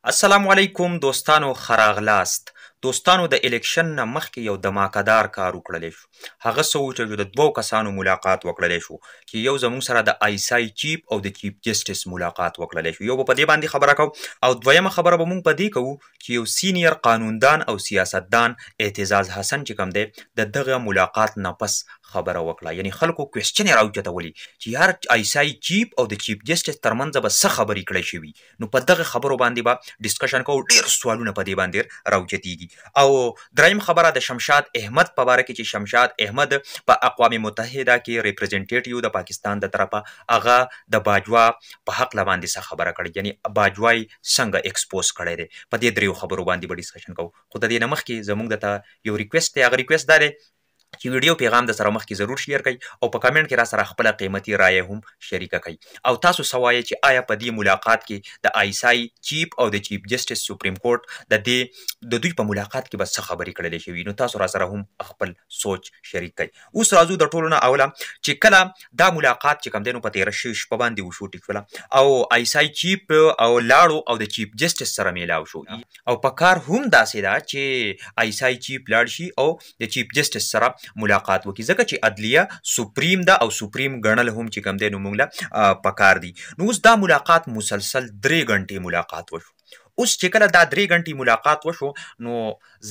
السلام علیکم دوستانو خراغلاست. دوستانو د الیکشن نه مخکې یو دماکدار کار وکړلی شو. هغه څه و چې د دوو کسانو ملاقات وکړلی شو چې یو زموږ سره د آیسای چیف او د چیف جسټس ملاقات وکړلی شو. یو به په دې باندې خبره کوو او دویمه خبره به مونږ په دې کوو چې یو سینیر قانوندان او سیاستدان اعتزاز حسن چې کوم دی د دغه ملاقات نه پس خبره وکړه. یعنی خلکو کوېسچن یې راوچتولي چې یار آیسای چیف او د چیف جسټس ترمنځ به څه خبرې کړی شوي، نو په دغه خبرو باندې به ډسکشن کوو. ډېر سوالونه په دې باندې راوچتېږي. او دریم خبره د شمشاد احمد په باره کې چې شمشاد احمد په اقوام متحده کې ریپرزنټیټیو د پاکستان د طرفه هغه د باجوا په حق باندې څه خبره کړې، یعنی باجوای څنګه ایکسپوز کړی دی. په دې دریو خبرو باندې به ډسکشن کوو. خو د دې نه مخکې زموږ دته یو ریکویسټ دی. هغه ریکویسټ دا دی چې ویډیو پیغام د سره مخکې ضرور شیر کړئ او په کمنټ کې را سره خپله قیمتي رایه هم شریکه کړئ. او تاسو څه وایئ چې آیا په دې ملاقات کې د آیسای چیف او د چیف جسټس سپریم کورټ د دوی په ملاقات کې به څه خبرې کړلې شوي، نو تاسو را سره هم خپل سوچ شریک کړئ. اوس راځو د ټولو نه اوله چې کله دا ملاقات چې کوم دی نو په تېره شوې شپه باندې وشو، ټیک شوله، او آیسای چیف او لاړو او د چیف جسټس سره میلاو شو. او په کار هم داسې ده چې آیسای چیف لاړ شي او د چیف جسټس سره ملاقات وکړي، ځکه چې عدلیه سپریم ده او سپریم ګڼل هم چې کوم دی نو موږ له پکار دي. نو اوس دا ملاقات مسلسل 3 غنټې ملاقات وشو. اوس چې کله دا 3 غنټې ملاقات وشو نو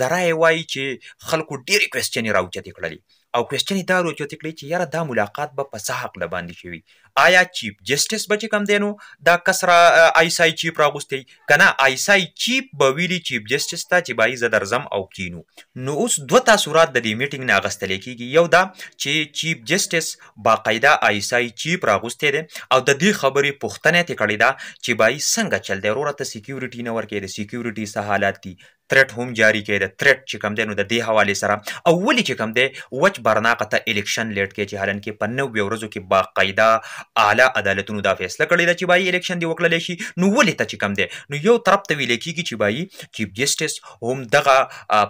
ذرایع وایي چې خلکو ډېرې کوېسچنې راوچتې کړلې او کوېسچنې دا راوچتې کړې چې یاره دا ملاقات به په څه هکله باندې شوي. آیا چیف جسټس به چې کوم دی نو دا کس را آیسای چیف راغوستی که نه آیسای چیف به ویلي چیف جسټس ته چې بایي زه درځم او کینو. نو اوس دوه تاثرات د دې میټینګ نه اخیستلی کېږي. یو دا چې چیف جسټس باقاعده آیسای چیف راغوستی دی او د دې خبرې پوښتنه یې کړې ده چې بایي څنګه چل دی وروره، ته سیکیورټي نه ورکوې، د سیکیورټي څه حالات دي، تھریټ هم جاری کوي. د تھریټ چې کوم دی نو د دې حوالې سره او ولې چې کوم دی وچ برناقه ته الیکشن لیټ کوي چې حالانکې په 90 ورځو کې باقاعده اعلی عدالتونو دا فیصله کړې ده چې بایي الیکشن دی وکړلی شي. نو ولې ته چې کوم دی نو یو طرف ته ویلی کېږي چې بایي چیف جسټس هم دغه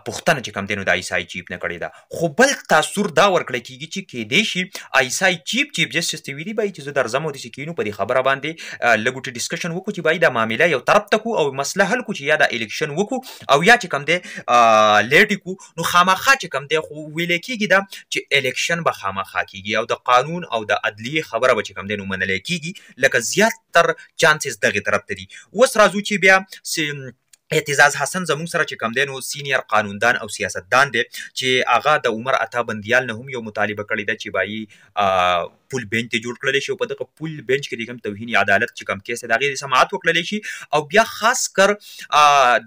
پوښتنه چې کوم دی نو د آیسای چیف نه کړې ده. خو بل تاثر دا ورکړی کېږي چې کیدای شي آیسای چیف جسټس ته ویلي بایي چې زه درځم او داسې کینو په دې خبره باندې لږ وټې ډسکشن وکړو چې بایي دا معامله یو طرف ته کړو او مسله حل کړو چې یا دا الیکشن وکړو او یا چې کوم دی لیټ کړو. نو خامخا چې کوم دی خو ویلی کېږي دا چې الیکشن به خامخا کېږي او د قانون او د عدلیې خبره به چې کوم دی نو منلی کېږي، لکه زیات تر چانسز دغې طرف ته دي. اوس راځو چې بیا اعتزاز حسن زموږ سره چې کوم دی نو سینیر قانوندان او سیاستدان دی چې هغه د عمر عطا بندیال نه هم یو مطالبه کړې ده چې بایي پول بینچ ته جوړ کړلی شي او په دغه پول بینچ کې د کوم توهین عدالت چې کوم کیس دی د هغې سماعت وکړلی شي. او بیا خاص کر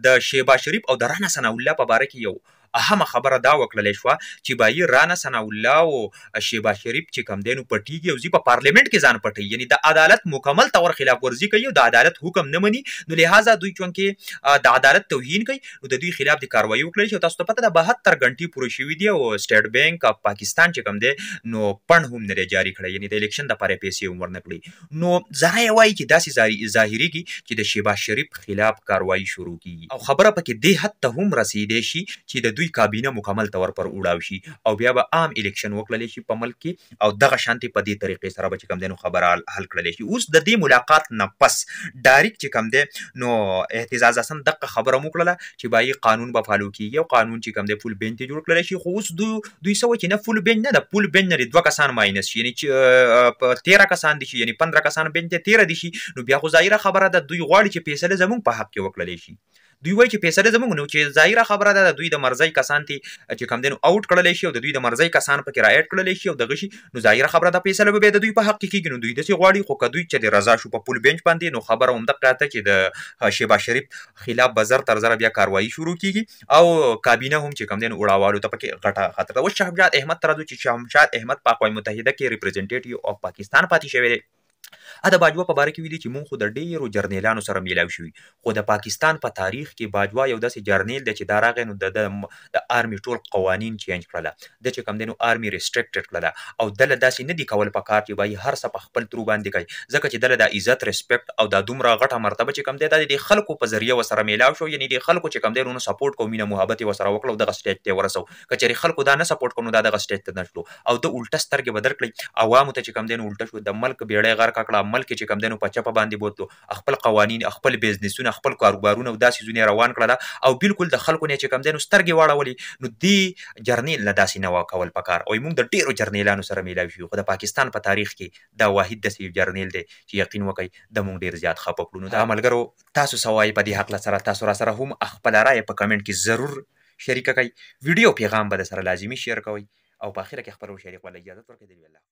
د شهباز شریف او د رانا ثناء الله په باره کې یو اهمه خبره دا وکړلی شوه چې بایي رانا ثناء الله او شهباز شریف چې کوم دی نو پټیږي او ځي په پارلیمنټ کې ځان پټوي، یعنی د عدالت مکمل طور خلاف ورزي کوي او د عدالت حکم نه مني. نو لهذا دوی چونکې د عدالت توهین کوي نو د دوی خلاف د کاروایي وکړلی شي. تاسو ته پته ده 72 غنټې پوره شوي دي او سټیټ بینک اف پاکستان چې کوم دی نو پڼ هم نه دی جاري کړی، یعنی د الیکشن دپاره پیسې هم ورنه کړي. نو ذرایع وایي چې داسې ظاهرېږي چې د شهباز شریف خلاف کاروایي شروع کېږي او خبره پکې دې حد ته هم رسېدی شي چې د دوی کابینه مکمل طور پر وړاو شي او بیا به عام الیکشن وکړلی شي په ملک کې او دغه شانتې په دې طریقې سره به چې کوم دی نو خبره حل کړلی شي. اوس د دې ملاقات نه پس ډایرکټ چې کوم دی نو اعتزاز حسن دغه خبره مو کړله چې بایي قانون به فالو کېږي او قانون چې کوم دی فول بینچ ته جوړ کړلی شي. خو اوس دوی څه وایي چې نه فول بینچ نه ده، فول بینچ نه دی 2 کسان ماینس شي، یعنی چې 13 کسان دي شي، یعنی 15 کسان بینچ ته 13 دي شي. نو بیا خو ظاهره خبره ده دوی غواړي چې فیصله زموږ په حق کې وکړلی شي. دوی وایي چې فیصله زموږ نو چې ظاهره خبره ده د دوی د مرضی کسان ته چې کوم دی نو آوټ کړلی شي او د دوی د مرضی کسان پکې را ایډ کړلی شي او دغه شي. نو ظاهره خبره ده فیصله به بیا د دوی په حق کې کېږي. نو دوی داسې غواړي. خو که دوی چې د رضا شو په پول بینچ باندې نو خبره همدغه ده چې د شهباز شریف خلاف به زر تر زره بیا کاروایي شروع کېږي او کابینه هم چې کوم دی نو وړاوالو ته پکې غټه خطر ده. اوس شمشاد احمد ته راځو چې شمشاد احمد په اقوام متحده کې ریپرزنټیټیو اف پاکستان پاتې شوی دی. د باجوا په باره کې ویلي چې مونږ خو د ډېرو جرنیلانو سره میلاو شوي، خو د پاکستان په تاریخ کې باجوا یو داسې جرنیل دی چې دا راغی نو د آرمي ټول قوانین چینج کړله، د چې کوم دی نو آرمي ریسټرکټډ کړله او دله داسې نه دي کول پکار چې بایي هر څه په خپل ترو باندې کوي، ځکه چې دله د عزت ریسپیکټ او دا دومره غټه مرتبه چې کوم دی دا د خلکو په ذریعه ورسره میلاو شو، یعنی د خلکو چې کوم دی نو سپورټ کوو، مینه محبت یې ورسره وکړه او دغه سټیج ته یې ورسوو. که چېرې خلکو دا نه سپورټ کړو نو دا دغه سټیج ته نه تلو او د الټه سترګې بدل کړئ عوامو ته چې کوم دی نو الټه شو، د ملک بیړۍ غرقه کړه وکړه ملک چې کوم دی نو په چپه باندې بوتلو خپل قوانین خپل بزنسونه خپل کاروبارونه او دا څیزونه یې روان کړله او بالکل د خلکو نه چې کوم دی نو سترګې واړولې نو دې جرنیل نه داسې نه کول پکار او موږ د ډېرو جرنیلانو سره میلاوي شو خو د پاکستان په تاریخ کې دا واحد داسې جرنیل دی چې یقین وکړئ د موږ ډېر زیات خفه کړو نو دا ملګرو تاسو څه وایئ په دې هکله سره تاسو را سره هم خپله رایه په کمنټ کې ضرور شریکه کړئ ویډیو پیغام به در سره لازمي شیر کوئ او په اخره کې خپل شریک ولې اجازه ورکړئ.